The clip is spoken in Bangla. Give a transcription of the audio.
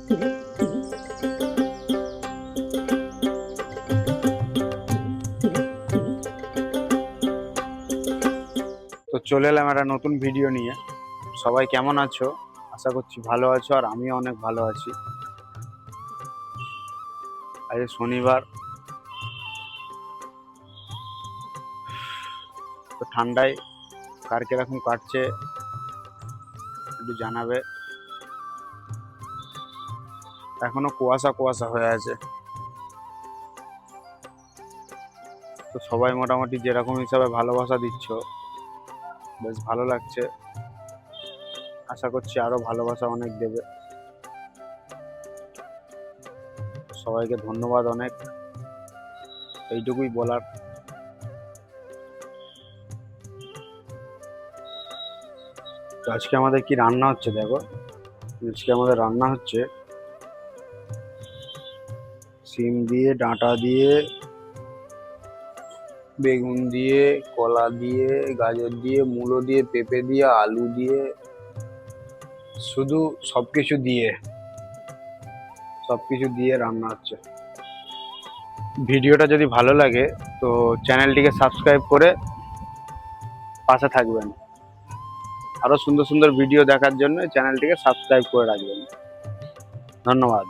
তো চলে এলাম একটা নতুন ভিডিও নিয়ে। সবাই কেমন আছো? আশা করছি ভালো আছো, আর আমিও অনেক ভালো আছি। আজ শনিবার, তো ঠান্ডায় কার কিরকম কাটছে একটু জানাবে। এখনো কুয়াশা কুয়াশা হয়ে আছে। তো সবাই মোটামুটি যেরকম হিসাবে ভালোবাসা দিচ্ছ, বেশ ভালো লাগছে। আশা করছি আরো ভালোবাসা অনেক দেবে। সবাইকে ধন্যবাদ অনেক, এইটুকুই বলার। তো আজকে আমাদের কি রান্না হচ্ছে দেখো। আজকে আমাদের রান্না হচ্ছে সিম দিয়ে, ডাঁটা দিয়ে, বেগুন দিয়ে, কলা দিয়ে, গাজর দিয়ে, মূলো দিয়ে, পেঁপে দিয়ে, আলু দিয়ে, শুধু সবকিছু দিয়ে রান্না হচ্ছে। ভিডিওটা যদি ভালো লাগে তো চ্যানেলটিকে সাবস্ক্রাইব করে পাশে থাকবেন। আরো সুন্দর সুন্দর ভিডিও দেখার জন্য চ্যানেলটিকে সাবস্ক্রাইব করে রাখবেন। ধন্যবাদ।